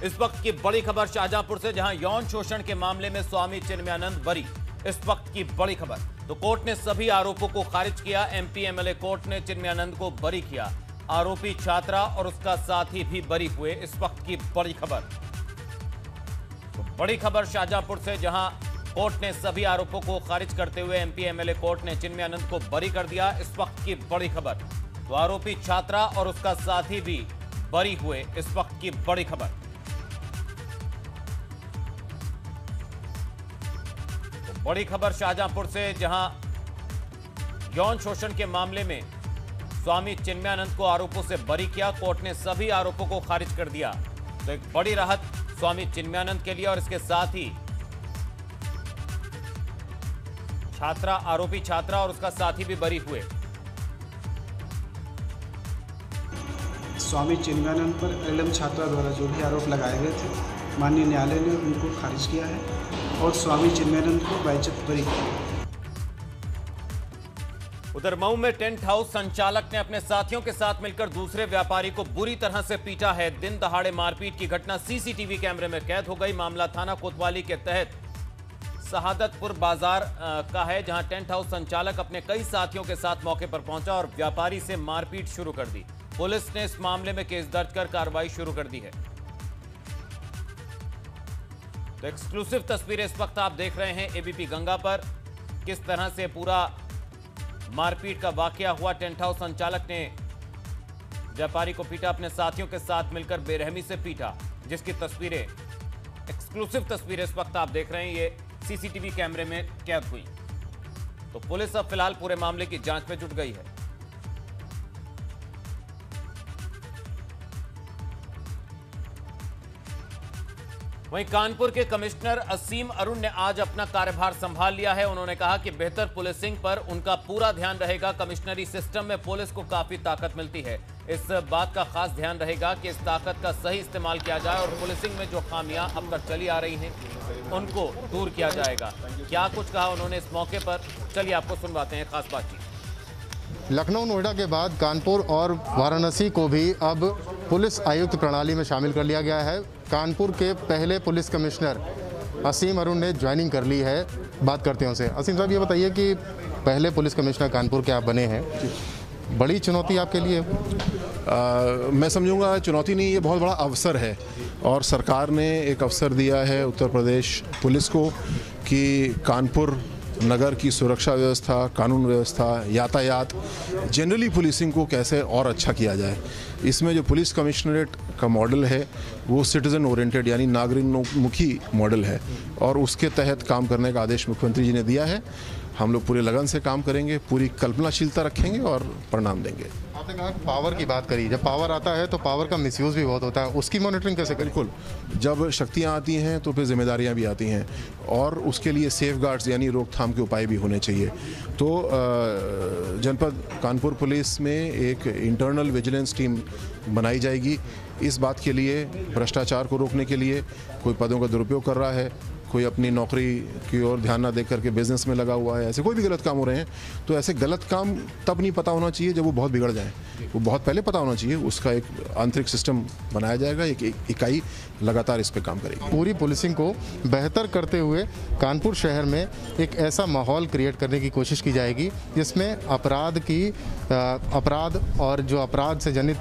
इस वक्त की बड़ी खबर शाहजहांपुर से, जहां यौन शोषण के मामले में स्वामी चिन्मयानंद बरी। इस वक्त की बड़ी खबर, तो कोर्ट ने सभी आरोपों को खारिज किया। एमपी एमएलए कोर्ट ने चिन्मयानंद को बरी किया। आरोपी छात्रा और उसका साथी भी बरी हुए। इस वक्त की बड़ी खबर, तो बड़ी खबर शाहजहांपुर से, जहां कोर्ट ने सभी आरोपों को खारिज करते हुए एमपी एमएलए कोर्ट ने चिन्मयानंद को बरी कर दिया। इस वक्त की बड़ी खबर, तो आरोपी छात्रा और उसका साथी भी बरी हुए। इस वक्त की बड़ी खबर, तो बड़ी खबर शाहजहांपुर से, जहां यौन शोषण के मामले में स्वामी चिन्मयानंद को आरोपों से बरी किया। कोर्ट ने सभी आरोपों को खारिज कर दिया। तो एक बड़ी राहत स्वामी चिन्मयानंद के लिए, और इसके साथ ही आरोपी छात्रा और उसका साथी भी बरी हुए। स्वामी चिन्मयानंद पर एलएम छात्रा द्वारा जो भी आरोप लगाए गए थे, माननीय न्यायालय ने उनको खारिज किया है और स्वामी चिन्मयानंद को बाइज्जत बरी किया। उधर मऊ में टेंट हाउस संचालक ने अपने साथियों के साथ मिलकर दूसरे व्यापारी को बुरी तरह से पीटा है। दिन दहाड़े मारपीट की घटना सीसीटीवी कैमरे में कैद हो गई। मामला थाना कोतवाली के तहत शहादतपुर बाजार का है, जहां टेंट हाउस संचालक अपने कई साथियों के साथ मौके पर पहुंचा और व्यापारी से मारपीट शुरू कर दी। पुलिस ने इस मामले में केस दर्ज कर कार्रवाई शुरू कर दी है। तो एक्सक्लूसिव तस्वीरें इस वक्त आप देख रहे हैं एबीपी गंगा पर, किस तरह से पूरा मारपीट का वाकया हुआ। टेंट हाउस संचालक ने व्यापारी को पीटा, अपने साथियों के साथ मिलकर बेरहमी से पीटा, जिसकी तस्वीरें, एक्सक्लूसिव तस्वीरें इस वक्त आप देख रहे हैं, ये सीसीटीवी कैमरे में कैद हुई। तो पुलिस अब फिलहाल पूरे मामले की जांच में जुट गई है। वहीं कानपुर के कमिश्नर असीम अरुण ने आज अपना कार्यभार संभाल लिया है। उन्होंने कहा कि बेहतर पुलिसिंग पर उनका पूरा ध्यान रहेगा। कमिश्नरी सिस्टम में पुलिस को काफी ताकत मिलती है। इस बात का खास ध्यान रहेगा कि इस ताकत का सही इस्तेमाल किया जाए और पुलिसिंग में जो खामियां अब तक चली आ रही हैं उनको दूर किया जाएगा। क्या कुछ कहा उन्होंने इस मौके पर, चलिए आपको सुनवाते हैं खास बातचीत। लखनऊ नोएडा के बाद कानपुर और वाराणसी को भी अब पुलिस आयुक्त प्रणाली में शामिल कर लिया गया है। कानपुर के पहले पुलिस कमिश्नर असीम अरुण ने ज्वाइनिंग कर ली है। बात करते हैं उनसे। असीम साहब, ये बताइए कि पहले पुलिस कमिश्नर कानपुर के आप बने हैं, बड़ी चुनौती आपके लिए? मैं समझूंगा चुनौती नहीं, ये बहुत बड़ा अवसर है और सरकार ने एक अवसर दिया है उत्तर प्रदेश पुलिस को कि कानपुर नगर की सुरक्षा व्यवस्था, कानून व्यवस्था, यातायात, जनरली पुलिसिंग को कैसे और अच्छा किया जाए। इसमें जो पुलिस कमिश्नरेट का मॉडल है वो सिटीज़न ओरिएंटेड यानी नागरिकोन्मुखी मॉडल है और उसके तहत काम करने का आदेश मुख्यमंत्री जी ने दिया है। हम लोग पूरे लगन से काम करेंगे, पूरी कल्पनाशीलता रखेंगे और परिणाम देंगे। आपने कहा पावर की बात करी, जब पावर आता है तो पावर का मिसयूज़ भी बहुत होता है, उसकी मॉनिटरिंग कैसे करें? बिल्कुल, जब शक्तियाँ आती हैं तो फिर जिम्मेदारियाँ भी आती हैं और उसके लिए सेफगार्ड्स यानी रोकथाम के उपाय भी होने चाहिए। तो जनपद कानपुर पुलिस में एक इंटरनल विजिलेंस टीम बनाई जाएगी। इस बात के लिए, भ्रष्टाचार को रोकने के लिए, कोई पदों का दुरुपयोग कर रहा है, कोई अपनी नौकरी की ओर ध्यान ना देकर के बिजनेस में लगा हुआ है, ऐसे कोई भी गलत काम हो रहे हैं, तो ऐसे गलत काम तब नहीं पता होना चाहिए जब वो बहुत बिगड़ जाए, वो बहुत पहले पता होना चाहिए। उसका एक आंतरिक सिस्टम बनाया जाएगा, एक इकाई लगातार इस पे काम करेगी। पूरी पुलिसिंग को बेहतर करते हुए कानपुर शहर में एक ऐसा माहौल क्रिएट करने की कोशिश की जाएगी जिसमें अपराध और जो अपराध से जनित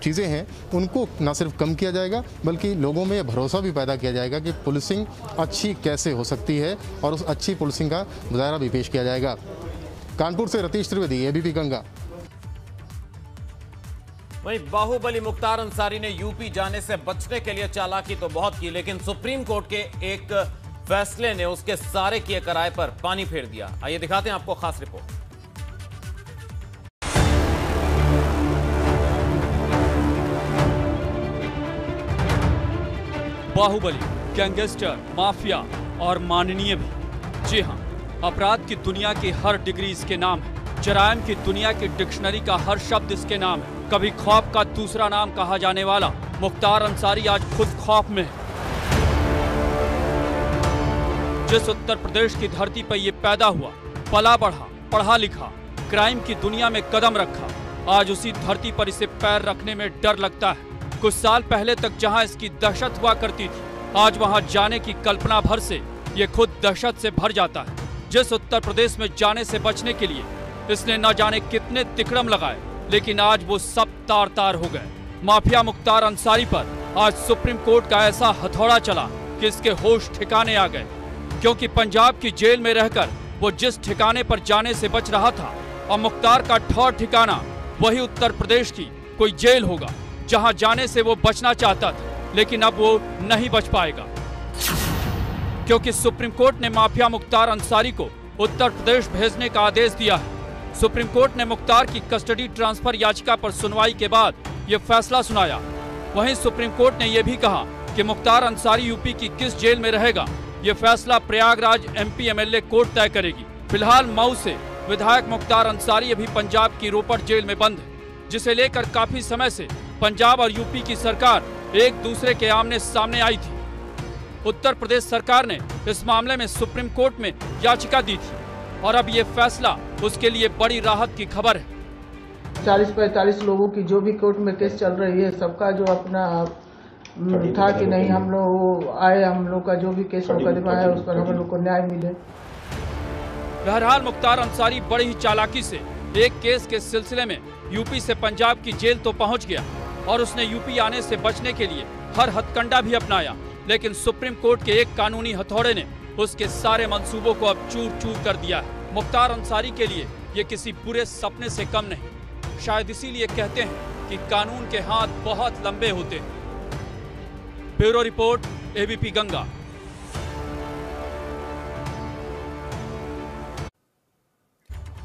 चीज़ें हैं उनको न सिर्फ कम किया जाएगा बल्कि लोगों में भरोसा भी पैदा किया जाएगा कि पुलिसिंग अच्छी कैसे हो सकती है और उस अच्छी पुलिसिंग का मुजाहरा भी पेश किया जाएगा। कानपुर से रतीश त्रिवेदी, एबीपी गंगा। वहीं बाहुबली मुख्तार अंसारी ने यूपी जाने से बचने के लिए चालाकी तो बहुत की, लेकिन सुप्रीम कोर्ट के एक फैसले ने उसके सारे किए कराए पर पानी फेर दिया। आइए दिखाते हैं आपको खास रिपोर्ट। बाहुबली, गैंगस्टर, माफिया और माननीय भी। जी हां, अपराध की दुनिया की हर डिग्री इसके नाम है। जराइम की दुनिया की डिक्शनरी का हर शब्द इसके नाम है। कभी खौफ का दूसरा नाम कहा जाने वाला मुख्तार अंसारी आज खुद खौफ में है। जिस उत्तर प्रदेश की धरती पर ये पैदा हुआ, पला बढ़ा, पढ़ा लिखा, क्राइम की दुनिया में कदम रखा, आज उसी धरती पर इसे पैर रखने में डर लगता है। कुछ साल पहले तक जहां इसकी दहशत हुआ करती थी, आज वहां जाने की कल्पना भर से ये खुद दहशत से भर जाता है। जिस उत्तर प्रदेश में जाने से बचने के लिए इसने न जाने कितने तिकड़म लगाए, लेकिन आज वो सब तार तार हो गए। माफिया मुख्तार अंसारी पर आज सुप्रीम कोर्ट का ऐसा हथौड़ा चला कि इसके होश ठिकाने आ गए, क्योंकि पंजाब की जेल में रहकर वो जिस ठिकाने पर जाने से बच रहा था, और मुख्तार का ठौर ठिकाना वही उत्तर प्रदेश की कोई जेल होगा जहां जाने से वो बचना चाहता था, लेकिन अब वो नहीं बच पाएगा, क्योंकि सुप्रीम कोर्ट ने माफिया मुख्तार अंसारी को उत्तर प्रदेश भेजने का आदेश दिया है। सुप्रीम कोर्ट ने मुख्तार की कस्टडी ट्रांसफर याचिका पर सुनवाई के बाद ये फैसला सुनाया। वहीं सुप्रीम कोर्ट ने यह भी कहा कि मुख्तार अंसारी यूपी की किस जेल में रहेगा, ये फैसला प्रयागराज एमपी एमएलए कोर्ट तय करेगी। फिलहाल मऊ से विधायक मुख्तार अंसारी अभी पंजाब की रोपड़ जेल में बंद है, जिसे लेकर काफी समय से पंजाब और यूपी की सरकार एक दूसरे के आमने सामने आई थी। उत्तर प्रदेश सरकार ने इस मामले में सुप्रीम कोर्ट में याचिका दी थी, और अब ये फैसला उसके लिए बड़ी राहत की खबर है। 40-45 लोगों की जो भी कोर्ट में केस चल रही है, सबका जो अपना था कि नहीं हम लोग आए, हम लोग का जो भी केस मुकदमा है उस पर हम लोग को न्याय मिले। बहरहाल मुख्तार अंसारी बड़ी ही चालाकी से एक केस के सिलसिले में यूपी से पंजाब की जेल तो पहुंच गया, और उसने यूपी आने से बचने के लिए हर हथकंडा भी अपनाया, लेकिन सुप्रीम कोर्ट के एक कानूनी हथौड़े ने उसके सारे मंसूबों को अब चूर चूर कर दिया है। मुख्तार अंसारी के लिए ये किसी बुरे सपने से कम नहीं। शायद इसीलिए कहते हैं कि कानून के हाथ बहुत लंबे होते हैं। Bureau report, ABP Ganga.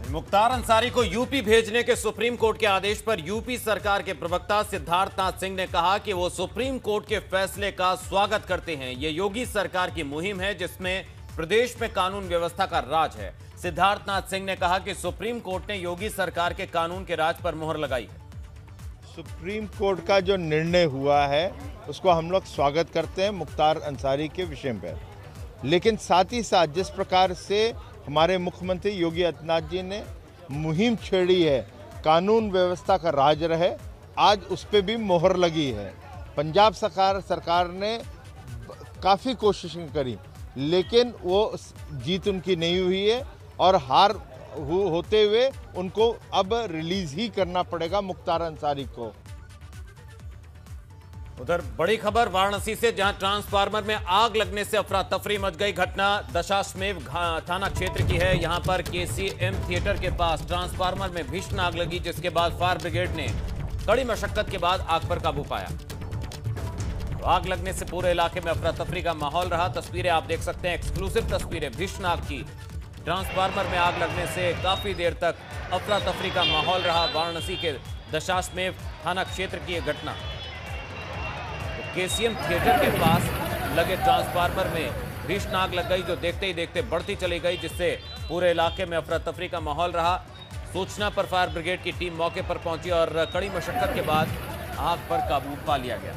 Mukhtar Ansari को यूपी भेजने के सुप्रीम कोर्ट के आदेश पर यूपी सरकार के प्रवक्ता सिद्धार्थनाथ सिंह ने कहा कि वो सुप्रीम कोर्ट के फैसले का स्वागत करते हैं। ये योगी सरकार की मुहिम है जिसमें प्रदेश में कानून व्यवस्था का राज है। सिद्धार्थनाथ सिंह ने कहा कि सुप्रीम कोर्ट ने योगी सरकार के कानून के राज पर मोहर लगाई है। सुप्रीम कोर्ट का जो निर्णय हुआ है उसको हम लोग स्वागत करते हैं मुख्तार अंसारी के विषय पर, लेकिन साथ ही साथ जिस प्रकार से हमारे मुख्यमंत्री योगी आदित्यनाथ जी ने मुहिम छेड़ी है कानून व्यवस्था का राज रहे, आज उस पर भी मोहर लगी है। पंजाब सरकार ने काफ़ी कोशिशें करी, लेकिन वो जीत उनकी नहीं हुई है, और हार होते हुए उनको अब रिलीज ही करना पड़ेगा मुख्तार अंसारी को। उधर बड़ी खबर वाराणसी से, जहां ट्रांसफार्मर में आग लगने से अफरा तफरी मच गई। घटना दशाश्वमेध थाना क्षेत्र की है। यहां पर केसीएम थिएटर के पास ट्रांसफार्मर में भीषण आग लगी, जिसके बाद फायर ब्रिगेड ने कड़ी मशक्कत के बाद आग पर काबू पाया। तो आग लगने से पूरे इलाके में अफरा तफरी का माहौल रहा। तस्वीरें आप देख सकते हैं, एक्सक्लूसिव तस्वीरें भीषण आग की। ट्रांसफार्मर में आग लगने से काफी देर तक अफरा तफरी का माहौल रहा। वाराणसी के दशाश्वमेध थाना क्षेत्र की यह घटना। केसीएम थिएटर के पास लगे ट्रांसफार्मर में भीषण आग लग गई, जो देखते ही देखते बढ़ती चली गई, जिससे पूरे इलाके में अफरा तफरी का माहौल रहा। सूचना पर फायर ब्रिगेड की टीम मौके पर पहुंची और कड़ी मशक्कत के बाद आग पर काबू पा लिया गया।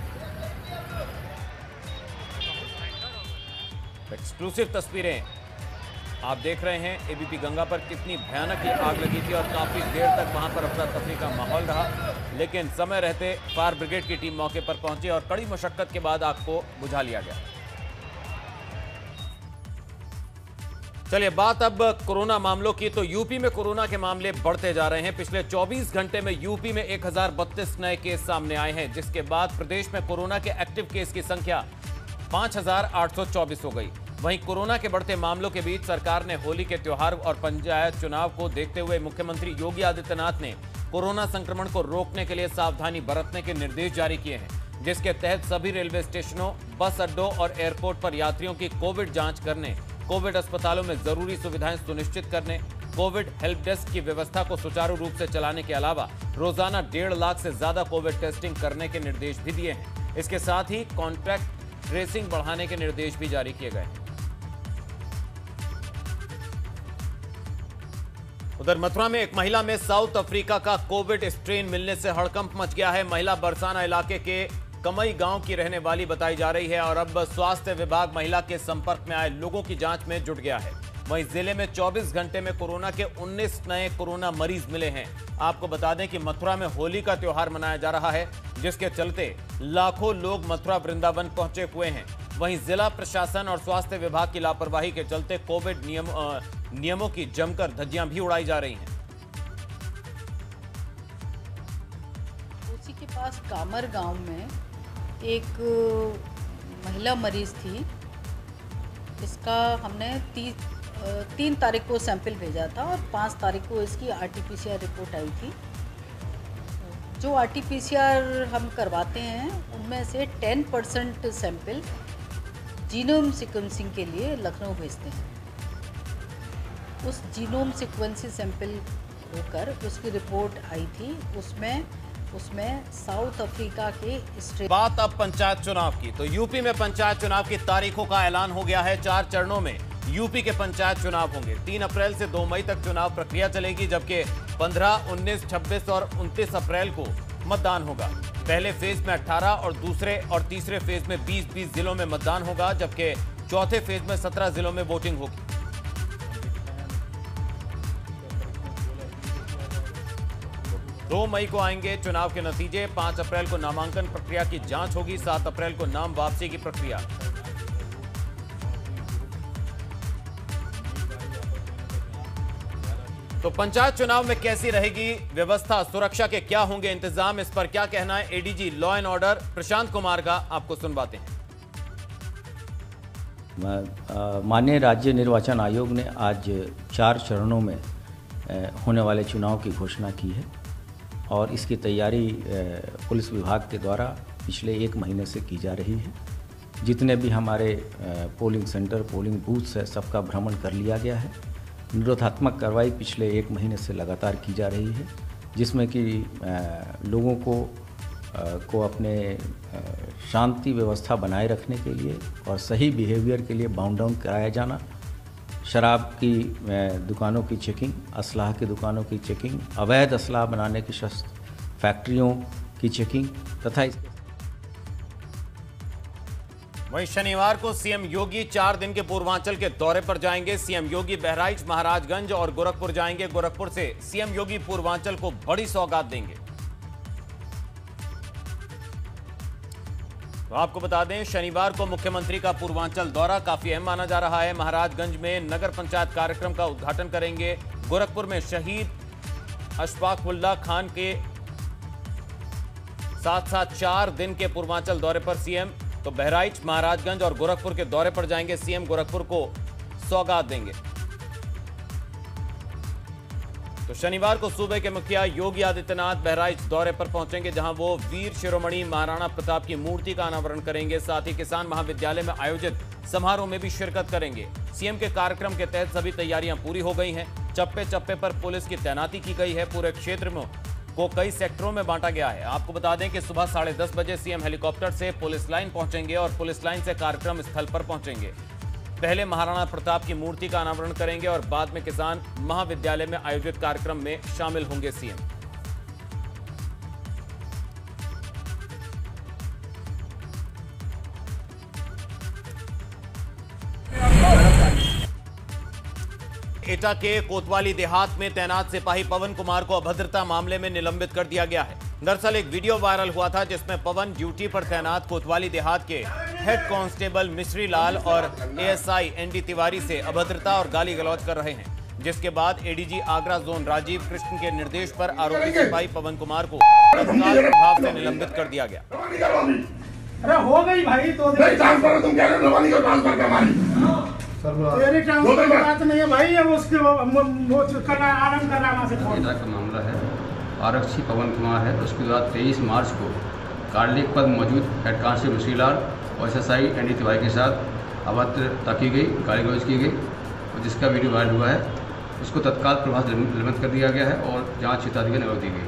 एक्सक्लूसिव तस्वीरें आप देख रहे हैं एबीपी गंगा पर, कितनी भयानक ये आग लगी थी और काफी देर तक वहां पर अफरा तफरी का माहौल रहा, लेकिन समय रहते फायर ब्रिगेड की टीम मौके पर पहुंची और कड़ी मशक्कत के बाद आग को बुझा लिया गया। चलिए बात अब कोरोना मामलों की। तो यूपी में कोरोना के मामले बढ़ते जा रहे हैं। पिछले 24 घंटे में यूपी में 1032 नए केस सामने आए हैं, जिसके बाद प्रदेश में कोरोना के एक्टिव केस की संख्या 5824 हो गई। वहीं कोरोना के बढ़ते मामलों के बीच सरकार ने होली के त्योहार और पंचायत चुनाव को देखते हुए मुख्यमंत्री योगी आदित्यनाथ ने कोरोना संक्रमण को रोकने के लिए सावधानी बरतने के निर्देश जारी किए हैं, जिसके तहत सभी रेलवे स्टेशनों, बस अड्डों और एयरपोर्ट पर यात्रियों की कोविड जांच करने, कोविड अस्पतालों में जरूरी सुविधाएं सुनिश्चित करने, कोविड हेल्प डेस्क की व्यवस्था को सुचारू रूप से चलाने के अलावा रोजाना 1.5 लाख से ज्यादा कोविड टेस्टिंग करने के निर्देश भी दिए हैं। इसके साथ ही कॉन्टैक्ट ट्रेसिंग बढ़ाने के निर्देश भी जारी किए गए। उधर मथुरा में एक महिला में साउथ अफ्रीका का कोविड स्ट्रेन मिलने से हड़कंप मच गया है। महिला बरसाना इलाके के कमई गांव की रहने वाली बताई जा रही है और अब स्वास्थ्य विभाग महिला के संपर्क में आए लोगों की जांच में जुट गया है। वहीं जिले में 24 घंटे में कोरोना के 19 नए कोरोना मरीज मिले हैं। आपको बता दें कि मथुरा में होली का त्योहार मनाया जा रहा है, जिसके चलते लाखों लोग मथुरा वृंदावन पहुंचे हुए हैं। वहीं जिला प्रशासन और स्वास्थ्य विभाग की लापरवाही के चलते कोविड नियमों की जमकर धज्जियां भी उड़ाई जा रही हैं। उसी के पास कामर गांव में एक महिला मरीज थी। इसका हमने 3 तारीख को सैंपल भेजा था और 5 तारीख को इसकी RT-PCR रिपोर्ट आई थी। जो RT-PCR हम करवाते हैं उनमें से 10% सैंपल जीनोम सीक्वेंसिंग के लिए लखनऊ भेजते हैं। उस जीनोम सीक्वेंसिंग सैंपल होकर उसकी रिपोर्ट आई थी। उसमें साउथ अफ्रीका के बात अब पंचायत चुनाव की, तो यूपी में पंचायत चुनाव की तारीखों का ऐलान हो गया है। 4 चरणों में यूपी के पंचायत चुनाव होंगे। 3 अप्रैल से 2 मई तक चुनाव प्रक्रिया चलेगी, जबकि 15, 19, 26 और 29 अप्रैल को मतदान होगा। पहले फेज में 18 और दूसरे और तीसरे फेज में 20-20 जिलों में मतदान होगा, जबकि चौथे फेज में 17 जिलों में वोटिंग होगी। दो मई को आएंगे चुनाव के नतीजे। 5 अप्रैल को नामांकन प्रक्रिया की जांच होगी। 7 अप्रैल को नाम वापसी की प्रक्रिया। तो पंचायत चुनाव में कैसी रहेगी व्यवस्था, सुरक्षा के क्या होंगे इंतजाम, इस पर क्या कहना है ADG law and order Prashant Kumar का, आपको सुनवाते हैं। माननीय राज्य निर्वाचन आयोग ने आज 4 चरणों में होने वाले चुनाव की घोषणा की है और इसकी तैयारी पुलिस विभाग के द्वारा पिछले 1 महीने से की जा रही है। जितने भी हमारे पोलिंग सेंटर, पोलिंग बूथ्स है, सबका भ्रमण कर लिया गया है। निरोधात्मक कार्रवाई पिछले 1 महीने से लगातार की जा रही है, जिसमें कि लोगों को अपने शांति व्यवस्था बनाए रखने के लिए और सही बिहेवियर के लिए बाउंड डाउन कराया जाना, शराब की दुकानों की चेकिंग, असलाह की दुकानों की चेकिंग, अवैध असलाह बनाने की शस्त्र फैक्ट्रियों की चेकिंग तथा वहीं शनिवार को सीएम योगी 4 दिन के पूर्वांचल के दौरे पर जाएंगे। सीएम योगी बहराइच, महाराजगंज और गोरखपुर जाएंगे। गोरखपुर से सीएम योगी पूर्वांचल को बड़ी सौगात देंगे। तो आपको बता दें, शनिवार को मुख्यमंत्री का पूर्वांचल दौरा काफी अहम माना जा रहा है। महाराजगंज में नगर पंचायत कार्यक्रम का उद्घाटन करेंगे। गोरखपुर में शहीद अशफाकुल्लाह खान के साथ 4 दिन के पूर्वांचल दौरे पर सीएम, तो बहराइच, महाराजगंज और गोरखपुर के दौरे पर जाएंगे सीएम। गोरखपुर को सौगात देंगे। तो शनिवार को सूबे के मुखिया योगी आदित्यनाथ बहराइच दौरे पर पहुंचेंगे, जहां वो वीर शिरोमणि महाराणा प्रताप की मूर्ति का अनावरण करेंगे। साथ ही किसान महाविद्यालय में आयोजित समारोह में भी शिरकत करेंगे। सीएम के कार्यक्रम के तहत सभी तैयारियां पूरी हो गई हैं। चप्पे चप्पे पर पुलिस की तैनाती की गई है। पूरे क्षेत्र में को कई सेक्टरों में बांटा गया है। आपको बता दें कि सुबह 10:30 बजे सीएम हेलीकॉप्टर से पुलिस लाइन पहुंचेंगे और पुलिस लाइन से कार्यक्रम स्थल पर पहुंचेंगे। पहले महाराणा प्रताप की मूर्ति का अनावरण करेंगे और बाद में किसान महाविद्यालय में आयोजित कार्यक्रम में शामिल होंगे सीएम। एटा के कोतवाली देहात में तैनात सिपाही पवन कुमार को अभद्रता मामले में निलंबित कर दिया गया है। दरअसल एक वीडियो वायरल हुआ था जिसमें पवन ड्यूटी पर तैनात कोतवाली देहात के हेड कांस्टेबल मिश्री लाल और एएसआई एनडी तिवारी से अभद्रता और गाली गलौज कर रहे हैं, जिसके बाद एडीजी आगरा जोन राजीव कृष्ण के निर्देश पर आरोपी सिपाही पवन कुमार को तत्काल प्रभाव से निलंबित कर दिया गया। अरे हो गई भाई, तो तेरी बात नहीं है भाई, अब उसके आराम करना वहाँ से का मामला है। आरक्षी पवन कुमार है, उसके बाद 23 मार्च को कार्यालयिक पद मौजूद हेड कांस्टेबल मिश्रीलाल और एसएसआई एनडी तिवारी के साथ अभद्रता की गई, गाली गलौज की गई, और जिसका वीडियो वायरल हुआ है उसको तत्काल प्रभाव से निलंबित कर दिया गया है और जांच हिताधिकारी को दी गई।